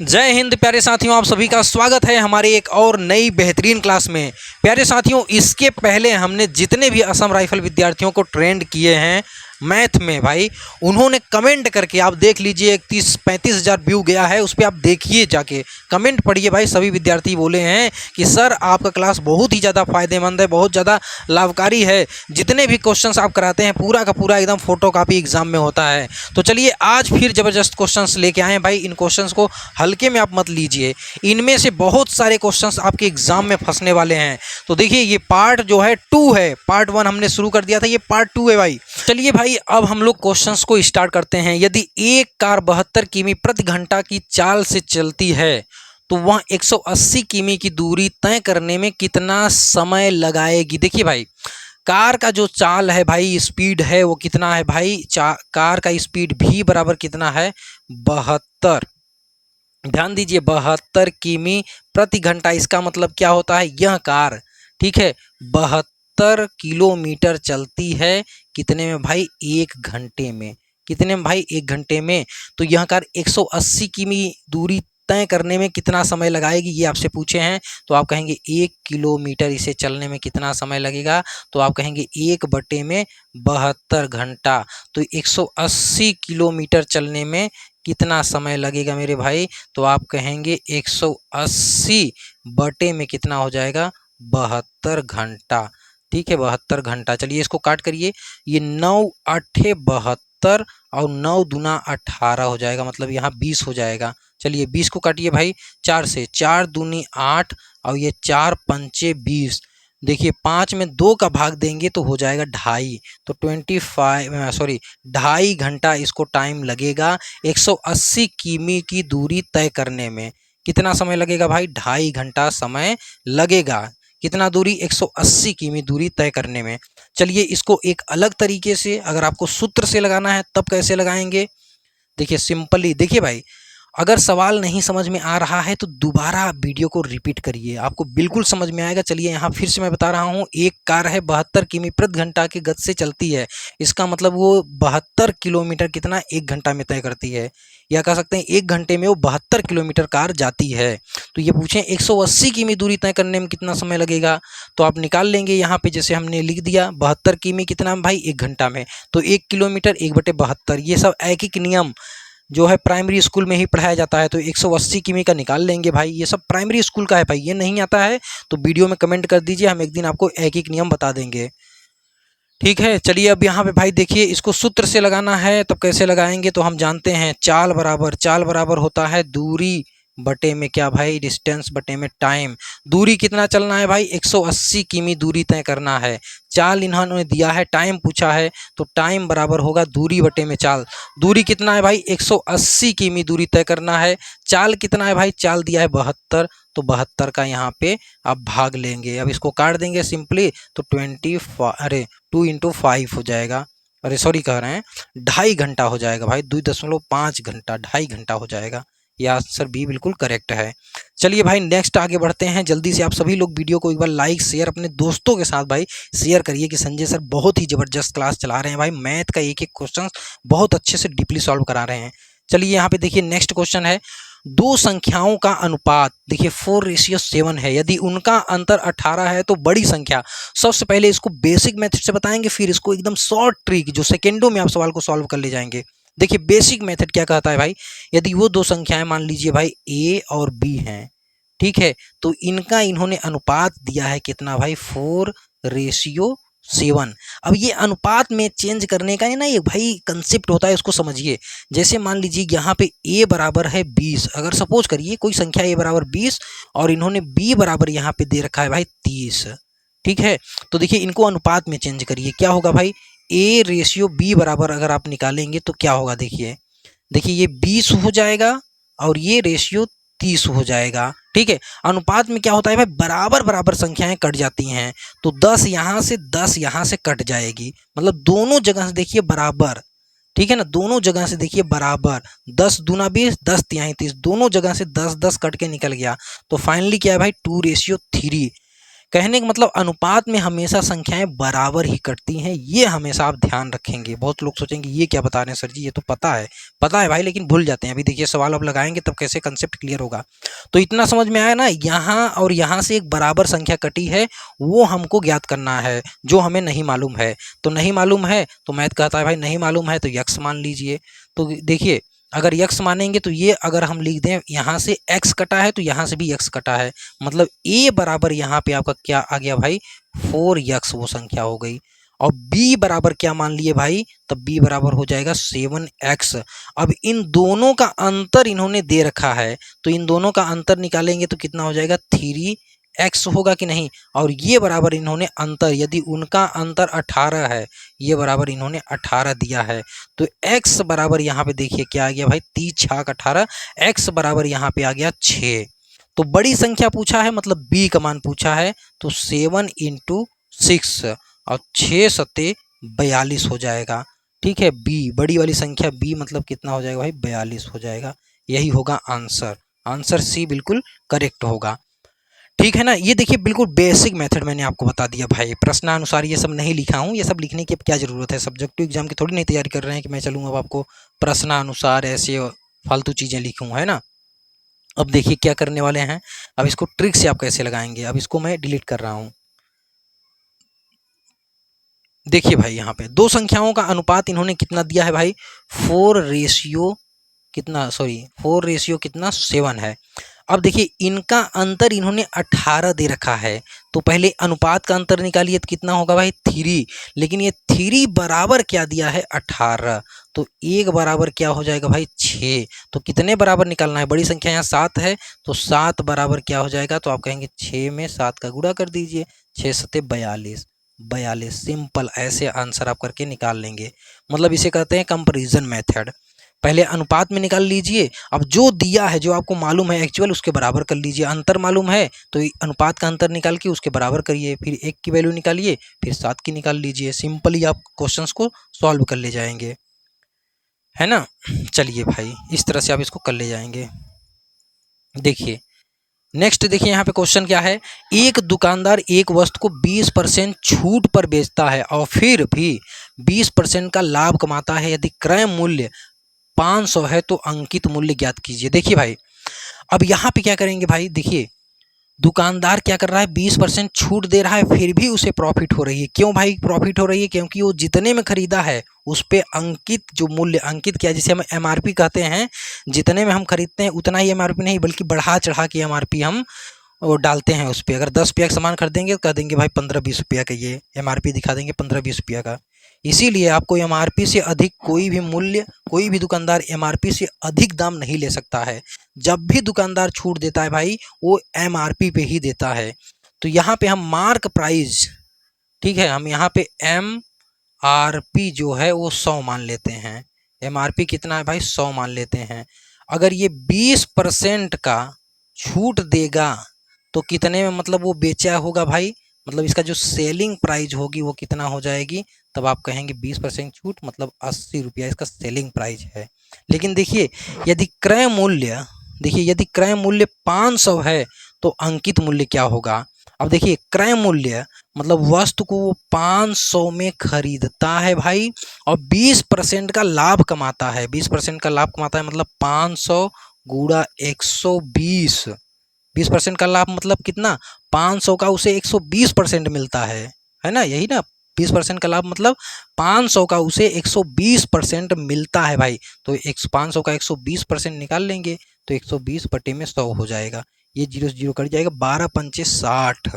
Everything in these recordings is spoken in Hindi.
जय हिंद प्यारे साथियों, आप सभी का स्वागत है हमारे एक और नई बेहतरीन क्लास में। प्यारे साथियों, इसके पहले हमने जितने भी असम राइफल विद्यार्थियों को ट्रेंड किए हैं मैथ में भाई, उन्होंने कमेंट करके आप देख लीजिए 31-35 हज़ार व्यू गया है। उस पर आप देखिए, जाके कमेंट पढ़िए भाई। सभी विद्यार्थी बोले हैं कि सर आपका क्लास बहुत ही ज़्यादा फायदेमंद है, बहुत ज़्यादा लाभकारी है। जितने भी क्वेश्चंस आप कराते हैं पूरा का पूरा एकदम फोटो कापी एग्जाम में होता है। तो चलिए आज फिर ज़बरदस्त क्वेश्चंस लेके आए हैं भाई। इन क्वेश्चंस को हल्के में आप मत लीजिए, इनमें से बहुत सारे क्वेश्चंस आपके एग्जाम में फंसने वाले हैं। तो देखिए, ये पार्ट जो है 2 है, पार्ट 1 हमने शुरू कर दिया था, ये पार्ट 2 है भाई। चलिए भाई, अब हम लोग क्वेश्चंस को स्टार्ट करते हैं। यदि एक कार 72 किमी प्रति घंटा की चाल से चलती है तो वह 180 किमी की दूरी तय करने में कितना समय लगाएगी। देखिए भाई, कार का जो चाल है भाई, स्पीड है वो कितना है भाई, कार का स्पीड भी बराबर कितना है, 72। ध्यान दीजिए, 72 किमी प्रति घंटा। इसका मतलब क्या होता है, यह कार, ठीक है, 72 किलोमीटर चलती है कितने में भाई, 1 घंटे में। कितने में भाई, 1 घंटे में। तो यह कार 180 किमी दूरी तय करने में कितना समय लगाएगी, ये आपसे पूछे हैं। तो आप कहेंगे 1 किलोमीटर इसे चलने में कितना समय लगेगा, तो आप कहेंगे 1/72 घंटा। तो 180 किलोमीटर चलने में कितना समय लगेगा मेरे भाई, तो आप कहेंगे 180 बटे में कितना हो जाएगा, 72 घंटा। ठीक है, 72 घंटा। चलिए इसको काट करिए, ये 9 8 72 और 9 दूना 18 हो जाएगा, मतलब यहाँ 20 हो जाएगा। चलिए 20 को काटिए भाई 4 से, 4 दूनी 8 और ये 4 पंचे 20। देखिए 5 में 2 का भाग देंगे तो हो जाएगा 2.5, तो 2.5 घंटा इसको टाइम लगेगा 180 किमी की दूरी तय करने में। कितना समय लगेगा भाई, 2.5 घंटा समय लगेगा। कितना दूरी, 180 किमी दूरी तय करने में। चलिए इसको एक अलग तरीके से, अगर आपको सूत्र से लगाना है तब कैसे लगाएंगे, देखिए सिंपली। देखिए भाई, अगर सवाल नहीं समझ में आ रहा है तो दोबारा वीडियो को रिपीट करिए, आपको बिल्कुल समझ में आएगा। चलिए यहाँ फिर से मैं बता रहा हूँ, एक कार है 72 किमी प्रति घंटा की गति से चलती है। इसका मतलब वो 72 किलोमीटर कितना, 1 घंटा में तय करती है, या कह सकते हैं 1 घंटे में वो 72 किलोमीटर कार जाती है। तो ये पूछें 180 किमी दूरी तय करने में कितना समय लगेगा, तो आप निकाल लेंगे यहाँ पे। जैसे हमने लिख दिया 72 किमी कितना भाई, 1 घंटा में, तो 1 किलोमीटर 1/72। ये सब ऐकिक नियम जो है प्राइमरी स्कूल में ही पढ़ाया जाता है। तो 180 किमी का निकाल लेंगे भाई, ये सब प्राइमरी स्कूल का है भाई। ये नहीं आता है तो वीडियो में कमेंट कर दीजिए, हम एक दिन आपको एक एक नियम बता देंगे, ठीक है। चलिए अब यहाँ पे भाई देखिए, इसको सूत्र से लगाना है तब कैसे लगाएंगे, तो हम जानते हैं चाल बराबर होता है दूरी बटे में क्या भाई, डिस्टेंस बटे में टाइम। दूरी कितना चलना है भाई, 180 किमी दूरी तय करना है। चाल इन्होंने दिया है, टाइम पूछा है, तो टाइम बराबर होगा दूरी बटे में चाल। दूरी कितना है भाई, 180 किमी दूरी तय करना है। चाल कितना है भाई, चाल दिया है 72, तो 72 का यहाँ पे आप भाग लेंगे। अब इसको काट देंगे सिंपली, तो 2 × 5 हो जाएगा। अरे सॉरी, कह रहे हैं 2.5 घंटा हो जाएगा भाई, 2.5 घंटा, 2.5 घंटा हो जाएगा। यह आंसर बी बिल्कुल करेक्ट है। चलिए भाई नेक्स्ट आगे बढ़ते हैं। जल्दी से आप सभी लोग वीडियो को एक बार लाइक शेयर अपने दोस्तों के साथ भाई शेयर करिए कि संजय सर बहुत ही ज़बरदस्त क्लास चला रहे हैं भाई। मैथ का एक एक क्वेश्चन बहुत अच्छे से डीपली सॉल्व करा रहे हैं। चलिए यहाँ पे देखिए नेक्स्ट क्वेश्चन है, दो संख्याओं का अनुपात, देखिए 4:7 है। यदि उनका अंतर 18 है तो बड़ी संख्या। सबसे पहले इसको बेसिक मेथड से बताएंगे, फिर इसको एकदम शॉर्ट ट्रिक जो सेकेंडों में आप सवाल को सॉल्व कर ले जाएंगे। देखिए बेसिक मेथड क्या कहता है भाई, यदि वो दो संख्याएं मान लीजिए भाई ए और बी हैं, ठीक है, तो इनका इन्होंने अनुपात दिया है कितना भाई, 4:7। अब ये अनुपात में चेंज करने का ना ये भाई कंसेप्ट होता है, उसको समझिए। जैसे मान लीजिए यहाँ पे a बराबर है 20, अगर सपोज करिए कोई संख्या a बराबर 20 और इन्होंने b बराबर यहाँ पे दे रखा है भाई 30, ठीक है। तो देखिए इनको अनुपात में चेंज करिए, क्या होगा भाई, a/b बराबर अगर आप निकालेंगे तो क्या होगा, देखिए ये 20 हो जाएगा और ये रेशियो 30 हो जाएगा, ठीक है। अनुपात में क्या होता है भाई, बराबर संख्याएं कट जाती हैं, तो 10 यहाँ से 10 यहाँ से कट जाएगी, मतलब दोनों जगह से देखिए बराबर, ठीक है ना, दोनों जगह से देखिए बराबर। 10 दूना 20, 10 तिहाई 30, दोनों जगह से 10 10 कट के निकल गया। तो फाइनली क्या है भाई, 2:3। कहने का मतलब अनुपात में हमेशा संख्याएं बराबर ही कटती हैं, ये हमेशा आप ध्यान रखेंगे। बहुत लोग सोचेंगे ये क्या बता रहे हैं सर जी, ये तो पता है भाई, लेकिन भूल जाते हैं। अभी देखिए सवाल अब लगाएंगे तब कैसे कंसेप्ट क्लियर होगा। तो इतना समझ में आया ना, यहाँ और यहाँ से एक बराबर संख्या कटी है, वो हमको ज्ञात करना है, जो हमें नहीं मालूम है। तो नहीं मालूम है तो मैथ कहता है भाई नहीं मालूम है तो यक्स मान लीजिए। तो देखिए अगर यक्स मानेंगे तो ये अगर हम लिख दें यहाँ से x कटा है तो यहाँ से भी x कटा है, मतलब a बराबर यहाँ पे आपका क्या आ गया भाई 4x, वो संख्या हो गई। और b बराबर क्या मान लिए भाई, तब b बराबर हो जाएगा 7x। अब इन दोनों का अंतर इन्होंने दे रखा है, तो इन दोनों का अंतर निकालेंगे तो कितना हो जाएगा 3x होगा कि नहीं। और ये बराबर इन्होंने अंतर, यदि उनका अंतर 18 है, ये बराबर इन्होंने 18 दिया है, तो x बराबर यहाँ पे देखिए क्या आ गया भाई 3 छाक 18, x बराबर यहाँ पे आ गया 6। तो बड़ी संख्या पूछा है मतलब b का मान पूछा है, तो 7 × 6 और 6 सत्ते 42 हो जाएगा। ठीक है, b बड़ी वाली संख्या b मतलब कितना हो जाएगा भाई 42 हो जाएगा। यही होगा आंसर, आंसर सी बिल्कुल करेक्ट होगा। ठीक है ना, ये देखिए बिल्कुल बेसिक मेथड मैंने आपको बता दिया भाई, प्रश्नानुसार ये सब नहीं लिखा हूँ, ये सब लिखने की अब क्या ज़रूरत है, सब्जेक्टिव एग्जाम की थोड़ी नहीं तैयारी कर रहे हैं कि मैं चलूँ अब आपको प्रश्नानुसार ऐसे फालतू चीज़ें लिखूँ, है ना। अब देखिए क्या करने वाले हैं, अब इसको ट्रिक से आप कैसे लगाएंगे। अब इसको मैं डिलीट कर रहा हूँ। देखिए भाई यहाँ पे दो संख्याओं का अनुपात इन्होंने कितना दिया है भाई 4 कितना 7 है। अब देखिए इनका अंतर इन्होंने 18 दे रखा है, तो पहले अनुपात का अंतर निकालिए तो कितना होगा भाई 3, लेकिन ये 3 बराबर क्या दिया है 18, तो 1 बराबर क्या हो जाएगा भाई 6। तो कितने बराबर निकालना है, बड़ी संख्या यहाँ 7 है, तो 7 बराबर क्या हो जाएगा, तो आप कहेंगे 6 में 7 का गुणा कर दीजिए, 6 सत्ते 42, सिंपल ऐसे आंसर आप करके निकाल लेंगे। मतलब इसे कहते हैं कंपैरिजन मेथड। पहले अनुपात में निकाल लीजिए, अब जो दिया है जो आपको मालूम है एक्चुअल उसके बराबर कर लीजिए, अंतर मालूम है तो अनुपात का अंतर निकाल के उसके बराबर करिए, फिर 1 की वैल्यू निकालिए, फिर 7 की निकाल लीजिए, सिंपली आप क्वेश्चंस को सॉल्व कर ले जाएंगे, है ना। चलिए भाई इस तरह से आप इसको कर ले जाएंगे। देखिए नेक्स्ट देखिए यहाँ पे क्वेश्चन क्या है, एक दुकानदार एक वस्तु को 20% छूट पर बेचता है और फिर भी 20% का लाभ कमाता है, यदि क्रय मूल्य 500 है तो अंकित मूल्य ज्ञात कीजिए। देखिए भाई अब यहाँ पे क्या करेंगे भाई, देखिए दुकानदार क्या कर रहा है 20% छूट दे रहा है, फिर भी उसे प्रॉफिट हो रही है। क्यों भाई प्रॉफिट हो रही है, क्योंकि वो जितने में खरीदा है उस पे अंकित जो मूल्य अंकित किया, जिसे हम एमआरपी कहते हैं, जितने में हम खरीदते हैं उतना ही एमआरपी नहीं बल्कि बढ़ा चढ़ा के एमआरपी हम वो डालते हैं उस पर। अगर 10 रुपया का सामान खरीदेंगे तो कह देंगे भाई 15-20 रुपया का, ये एमआरपी दिखा देंगे 15-20 रुपया का। इसीलिए आपको एमआरपी से अधिक कोई भी मूल्य, कोई भी दुकानदार एमआरपी से अधिक दाम नहीं ले सकता है। जब भी दुकानदार छूट देता है भाई वो एमआरपी पे ही देता है। तो यहाँ पे हम मार्क प्राइस, ठीक है, हम यहाँ पे एमआरपी जो है वो 100 मान लेते हैं। एमआरपी कितना है भाई 100 मान लेते हैं। अगर ये 20% का छूट देगा तो कितने में मतलब वो बेचा होगा भाई, मतलब इसका जो सेलिंग प्राइस होगी वो कितना हो जाएगी, तब आप कहेंगे 20% छूट मतलब 80 रुपया इसका सेलिंग प्राइस है। लेकिन देखिए यदि क्रय मूल्य, देखिए यदि क्रय मूल्य 500 है तो अंकित मूल्य क्या होगा। अब देखिए क्रय मूल्य मतलब वस्तु को वो 500 में खरीदता है भाई और 20% का लाभ कमाता है, 20% का लाभ कमाता है मतलब 500 गुणा 120, 20% का लाभ मतलब कितना 500 का उसे 120% मिलता है ना, यही ना 20% का लाभ मतलब 500 का उसे 120% मिलता है भाई। तो 500 का 120% निकाल लेंगे तो 120 बटे में 100 हो जाएगा, ये 0 से 0 कट जाएगा, 12 पंचे 60,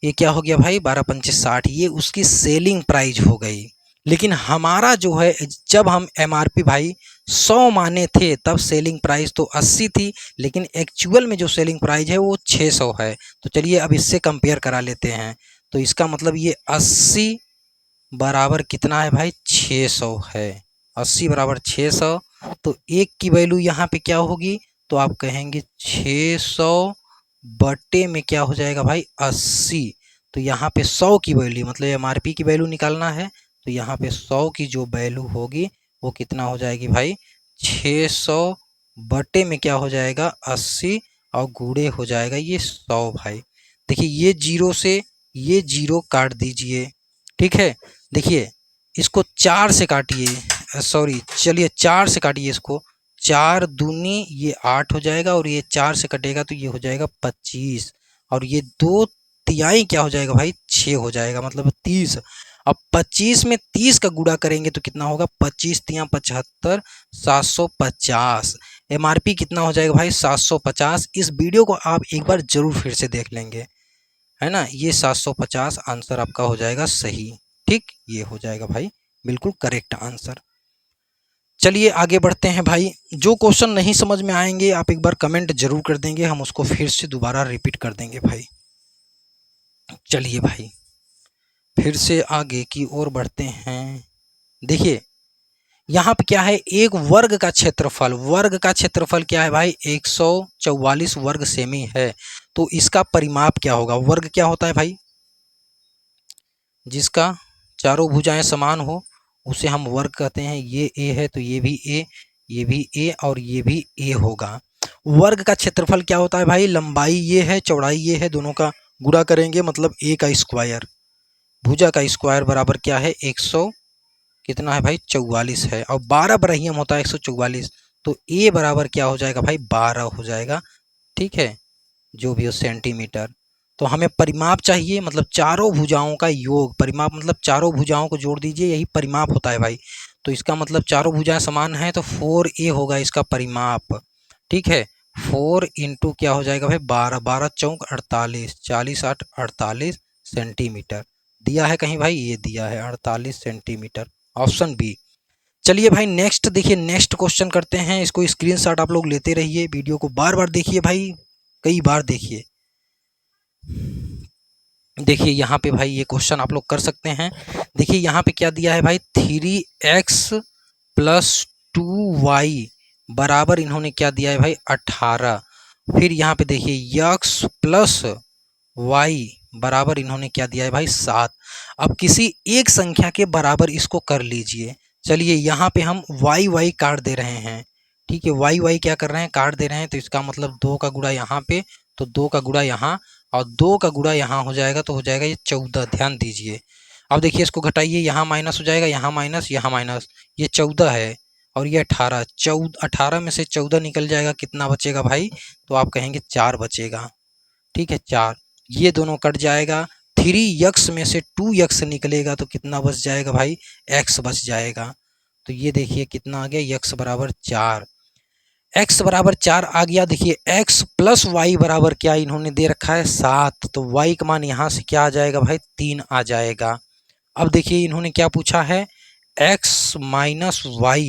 ये क्या हो गया भाई 12 पंचे 60, ये उसकी सेलिंग प्राइस हो गई। लेकिन हमारा जो है जब हम एमआरपी भाई 100 माने थे तब सेलिंग प्राइस तो 80 थी, लेकिन एक्चुअल में जो सेलिंग प्राइस है वो 600 है। तो चलिए अब इससे कंपेयर करा लेते हैं। तो इसका मतलब ये 80 बराबर कितना है भाई 600 है, 80 बराबर 600, तो 1 की वैल्यू यहाँ पे क्या होगी, तो आप कहेंगे 600 बटे में क्या हो जाएगा भाई 80। तो यहाँ पे 100 की वैल्यू मतलब एमआरपी की वैल्यू निकालना है, तो यहाँ पे 100 की जो वैल्यू होगी वो कितना हो जाएगी भाई 600 बटे में क्या हो जाएगा 80 और गुणे हो जाएगा ये 100 भाई। देखिए ये जीरो से ये जीरो काट दीजिए, ठीक है। देखिए इसको 4 से काटिए, सॉरी चलिए 4 से काटिए इसको, 4 दूनी ये 8 हो जाएगा और ये 4 से कटेगा तो ये हो जाएगा 25 और ये 2 तिहाई क्या हो जाएगा भाई 6 हो जाएगा, मतलब 30। अब 25 में 30 का गुणा करेंगे तो कितना होगा, 25 तिया 75, 750। एमआरपी कितना हो जाएगा भाई 750। इस वीडियो को आप एक बार जरूर फिर से देख लेंगे, है ना। ये 750 आंसर आपका हो जाएगा सही, ठीक, ये हो जाएगा भाई बिल्कुल करेक्ट आंसर। चलिए आगे बढ़ते हैं भाई। जो क्वेश्चन नहीं समझ में आएंगे आप एक बार कमेंट जरूर कर देंगे, हम उसको फिर से दोबारा रिपीट कर देंगे भाई। चलिए भाई फिर से आगे की ओर बढ़ते हैं। देखिए यहाँ पे क्या है, एक वर्ग का क्षेत्रफल, वर्ग का क्षेत्रफल क्या है भाई 144 वर्ग सेमी है। तो इसका परिमाप क्या होगा, वर्ग क्या होता है भाई, जिसका चारों भुजाएं समान हो उसे हम वर्ग कहते हैं। ये ए है तो ये भी ए, ये भी ए और ये भी ए होगा। वर्ग का क्षेत्रफल क्या होता है भाई, लंबाई ये है चौड़ाई ये है, दोनों का गुणा करेंगे मतलब ए का स्क्वायर, भुजा का स्क्वायर बराबर क्या है 100 कितना है भाई 44 है, और 12 बराहियम होता है 144, तो ए बराबर क्या हो जाएगा भाई 12 हो जाएगा, ठीक है, जो भी हो सेंटीमीटर। तो हमें परिमाप चाहिए, मतलब चारों भुजाओं का योग, परिमाप मतलब चारों भुजाओं को जोड़ दीजिए, यही परिमाप होता है भाई। तो इसका मतलब चारों भुजाएं समान हैं तो 4a होगा इसका परिमाप, ठीक है। 4 इंटू क्या हो जाएगा भाई 12, 12 चौक 48, 40 8 48 सेंटीमीटर। दिया है कहीं भाई, ये दिया है 48 सेंटीमीटर, ऑप्शन बी। चलिए भाई नेक्स्ट देखिए, नेक्स्ट क्वेश्चन करते हैं। इसको स्क्रीनशॉट आप लोग लेते रहिए, वीडियो को बार बार देखिए भाई, कई बार देखिए। देखिए यहाँ पे भाई ये क्वेश्चन आप लोग कर सकते हैं। देखिए यहाँ पे क्या दिया है भाई 3x + 2y बराबर इन्होंने क्या दिया है भाई 18। फिर यहाँ पे देखिए x + y बराबर इन्होंने क्या दिया है भाई 7। अब किसी एक संख्या के बराबर इसको कर लीजिए। चलिए यहाँ पे हम y काट दे रहे हैं, ठीक है, y क्या कर रहे हैं काट दे रहे हैं, तो इसका मतलब 2 का गुणा यहाँ पे, तो 2 का गुणा यहाँ और 2 का गुणा यहाँ हो जाएगा, तो हो जाएगा ये 14। ध्यान दीजिए, अब देखिए इसको घटाइए, यहाँ माइनस हो जाएगा, यहाँ माइनस यहाँ माइनस, ये 14 है और ये 18, 18 में से 14 निकल जाएगा, कितना बचेगा भाई, तो आप कहेंगे 4 बचेगा, ठीक है 4। ये दोनों कट जाएगा, 3x में से 2x निकलेगा तो कितना बच जाएगा भाई x बच जाएगा। तो ये देखिए कितना आ गया x बराबर 4, x बराबर 4 आ गया। देखिए x + y बराबर क्या इन्होंने दे रखा है 7, तो y का मान यहाँ से क्या आ जाएगा भाई 3 आ जाएगा। अब देखिए इन्होंने क्या पूछा है x - y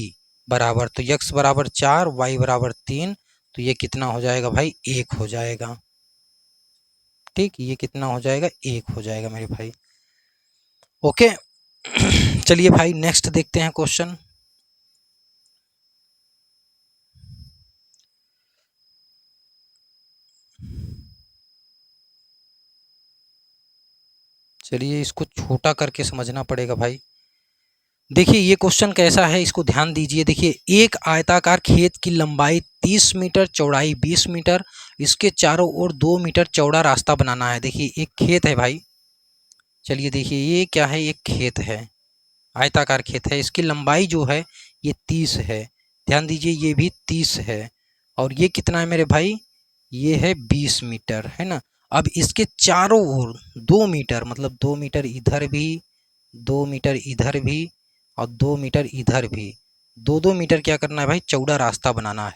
बराबर, तो x बराबर 4 y बराबर 3, तो ये कितना हो जाएगा भाई 1 हो जाएगा, ठीक, ये कितना हो जाएगा 1 हो जाएगा मेरे भाई, ओके। चलिए भाई नेक्स्ट देखते हैं क्वेश्चन। चलिए इसको छोटा करके समझना पड़ेगा भाई। देखिए ये क्वेश्चन कैसा है इसको ध्यान दीजिए। देखिए एक आयताकार खेत की लंबाई 30 मीटर चौड़ाई 20 मीटर, इसके चारों ओर 2 मीटर चौड़ा रास्ता बनाना है। देखिए एक खेत है भाई, चलिए देखिए ये क्या है, एक खेत है, आयताकार खेत है, इसकी लंबाई जो है ये 30 है, ध्यान दीजिए ये भी 30 है, और ये कितना है मेरे भाई, ये है 20 मीटर, है ना। अब इसके चारों ओर 2 मीटर, मतलब 2 मीटर इधर भी, 2 मीटर इधर भी और 2 मीटर इधर भी, 2-2 मीटर क्या करना है भाई चौड़ा रास्ता बनाना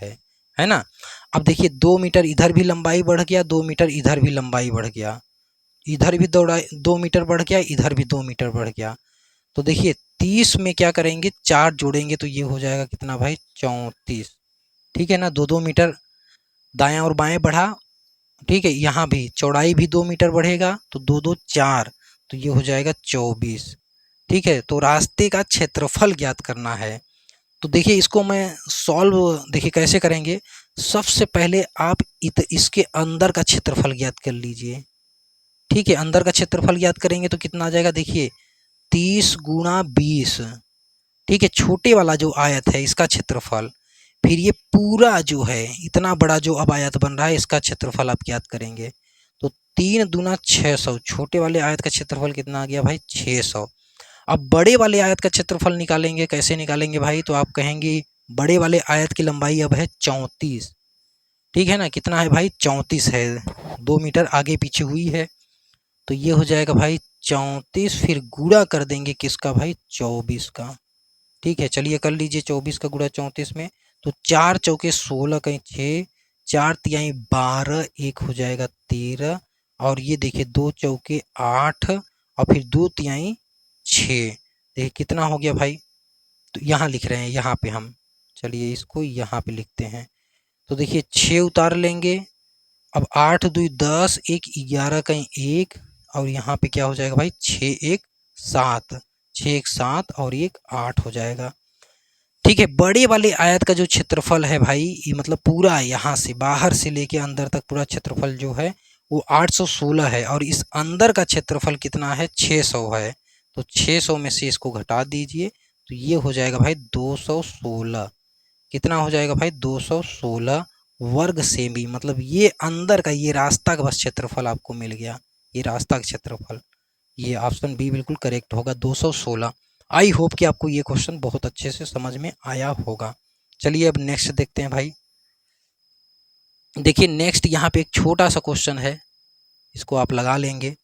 है ना। अब देखिए 2 मीटर इधर भी लंबाई बढ़ गया, 2 मीटर इधर भी लंबाई बढ़ गया, इधर भी 2 मीटर बढ़ गया, इधर भी 2 मीटर बढ़ गया। तो देखिए 30 में क्या करेंगे 4 जोड़ेंगे तो ये हो जाएगा कितना भाई 34, ठीक है ना। 2-2 मीटर दायां और बाएं बढ़ा, ठीक है, यहाँ भी चौड़ाई भी 2 मीटर बढ़ेगा, तो 2-2 4, तो ये हो जाएगा 24, ठीक है। तो रास्ते का क्षेत्रफल ज्ञात करना है। तो देखिए इसको मैं सॉल्व देखिए कैसे करेंगे। सबसे पहले आप इसके अंदर का क्षेत्रफल ज्ञात कर लीजिए, ठीक है, अंदर का क्षेत्रफल ज्ञात करेंगे तो कितना आ जाएगा, देखिए 30 × 20, ठीक है, छोटे वाला जो आयत है इसका क्षेत्रफल, फिर ये पूरा जो है इतना बड़ा जो अब आयत बन रहा है इसका क्षेत्रफल आप ज्ञात करेंगे। तो 3 दूना 600, छोटे वाले आयत का क्षेत्रफल कितना आ गया भाई 600। अब बड़े वाले आयत का क्षेत्रफल निकालेंगे, कैसे निकालेंगे भाई, तो आप कहेंगे बड़े वाले आयत की लंबाई अब है 34, ठीक है ना, कितना है भाई 34 है, 2 मीटर आगे पीछे हुई है, तो ये हो जाएगा भाई 34, फिर गुणा कर देंगे किसका भाई 24 का, ठीक है। चलिए कर लीजिए 24 का गुणा 34 में, तो 4 चौके 16 कहीं 6, 4 तिहाई 12, एक हो जाएगा 13, और ये देखिए 2 चौके 8 और फिर 2 तिहाई 6, देखिए कितना हो गया भाई, तो यहाँ लिख रहे हैं, यहाँ पे हम, चलिए इसको यहाँ पे लिखते हैं, तो देखिए 6 उतार लेंगे, अब 8 2 10, 1 11 कहीं 1, और यहाँ पे क्या हो जाएगा भाई 6 1 7, 6 1 7 और 1 8 हो जाएगा, ठीक है। बड़े वाले आयत का जो क्षेत्रफल है भाई, ये मतलब पूरा यहाँ से बाहर से लेके अंदर तक पूरा क्षेत्रफल जो है वो 816 है, और इस अंदर का क्षेत्रफल कितना है 600 है, तो 600 में से इसको घटा दीजिए, तो ये हो जाएगा भाई 216, कितना हो जाएगा भाई 216 वर्ग सेमी, मतलब ये अंदर का ये रास्ता का बस क्षेत्रफल आपको मिल गया, ये रास्ता का क्षेत्रफल, ये ऑप्शन बी बिल्कुल करेक्ट होगा 216। आई होप कि आपको ये क्वेश्चन बहुत अच्छे से समझ में आया होगा। चलिए अब नेक्स्ट देखते हैं भाई। देखिए नेक्स्ट यहाँ पे एक छोटा सा क्वेश्चन है, इसको आप लगा लेंगे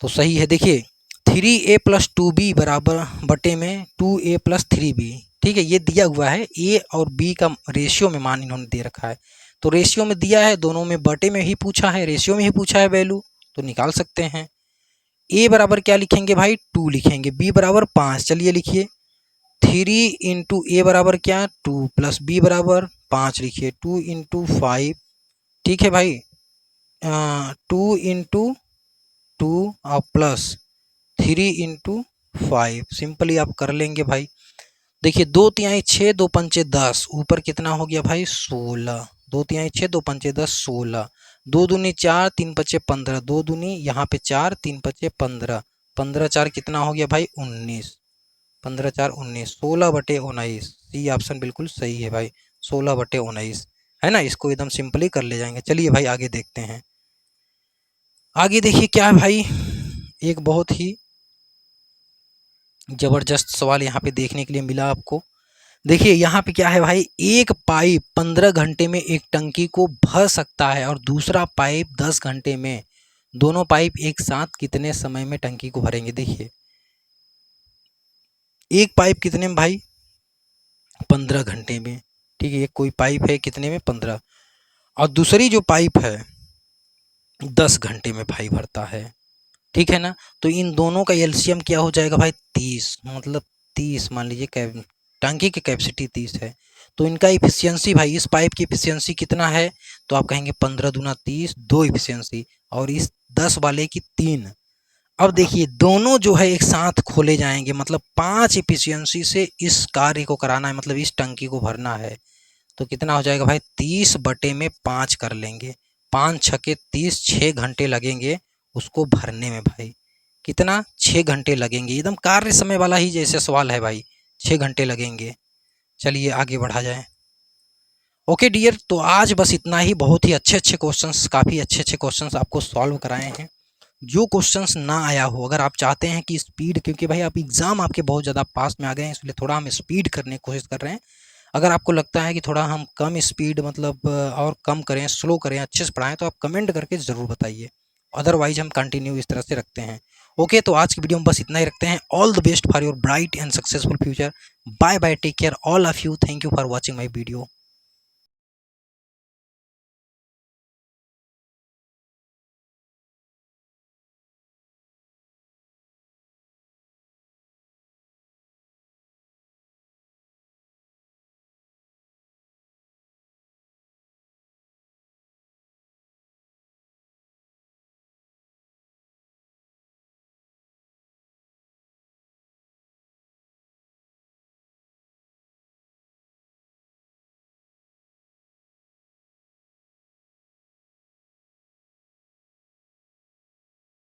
तो सही है। देखिए 3a + 2b बराबर बटे में 2a + 3b, ठीक है, ये दिया हुआ है, ए और बी का रेशियो में मान इन्होंने दे रखा है, तो रेशियो में दिया है, दोनों में बटे में ही पूछा है, रेशियो में ही पूछा है वैल्यू, तो निकाल सकते हैं। ए बराबर क्या लिखेंगे भाई 2 लिखेंगे, बी बराबर 5, चलिए लिखिए 3 इंटू ए बराबर क्या 2 प्लस बी बराबर 5 लिखिए 2 इंटू 5, ठीक है भाई, 2 इंटू 2 और प्लस 3 इंटू 5, सिंपली आप कर लेंगे भाई। देखिए 2 तिहाई 6, 2 पंचे 10, ऊपर कितना हो गया भाई 16, 2 तिहाई 6, 2 पंचे 10 16, 2 दूनी 4, 3 पचे 15, 2 दूनी यहाँ पे 4, 3 पचे 15, 15 4 कितना हो गया भाई 19, 15 4 19, 16/19, सी ऑप्शन बिल्कुल सही है भाई, 16/19 है ना, इसको एकदम सिंपली कर ले जाएंगे। चलिए भाई आगे देखते हैं। आगे देखिए क्या है भाई, एक बहुत ही जबरदस्त सवाल यहाँ पे देखने के लिए मिला आपको। देखिए यहाँ पे क्या है भाई, एक पाइप 15 घंटे में एक टंकी को भर सकता है और दूसरा पाइप 10 घंटे में, दोनों पाइप एक साथ कितने समय में टंकी को भरेंगे। देखिए एक पाइप कितने में भाई 15 घंटे में, ठीक है, एक कोई पाइप है कितने में 15, और दूसरी जो पाइप है 10 घंटे में भाई भरता है, ठीक है ना, तो इन दोनों का एलसीएम क्या हो जाएगा भाई 30, मतलब 30 मान लीजिए टंकी की कैपेसिटी 30 है, तो इनका इफिशियंसी भाई, इस पाइप की इफिशियंसी कितना है, तो आप कहेंगे 15 दूना 30, 2 इफिशियंसी, और इस 10 वाले की 3। अब देखिए दोनों जो है एक साथ खोले जाएंगे, मतलब 5 इफिशियंसी से इस कार्य को कराना है, मतलब इस टंकी को भरना है, तो कितना हो जाएगा भाई 30/5 कर लेंगे, 5 छके 30, 6 घंटे लगेंगे उसको भरने में भाई, कितना 6 घंटे लगेंगे, एकदम कार्य समय वाला ही जैसे सवाल है भाई, 6 घंटे लगेंगे। चलिए आगे बढ़ा जाए। ओके डियर, तो आज बस इतना ही, बहुत ही अच्छे क्वेश्चंस, काफ़ी अच्छे क्वेश्चंस आपको सॉल्व कराए हैं। जो क्वेश्चंस ना आया हो, अगर आप चाहते हैं कि स्पीड, क्योंकि भाई आप एग्ज़ाम आपके बहुत ज़्यादा पास में आ गए हैं, इसलिए थोड़ा हम स्पीड करने की कोशिश कर रहे हैं, अगर आपको लगता है कि थोड़ा हम कम स्पीड मतलब और कम करें, स्लो करें, अच्छे से पढ़ाएं, तो आप कमेंट करके ज़रूर बताइए, अदरवाइज हम कंटिन्यू इस तरह से रखते हैं। ओके, तो आज की वीडियो में बस इतना ही रखते हैं। All the best for your bright and successful future. Bye bye, take care all of you, thank you for watching my video.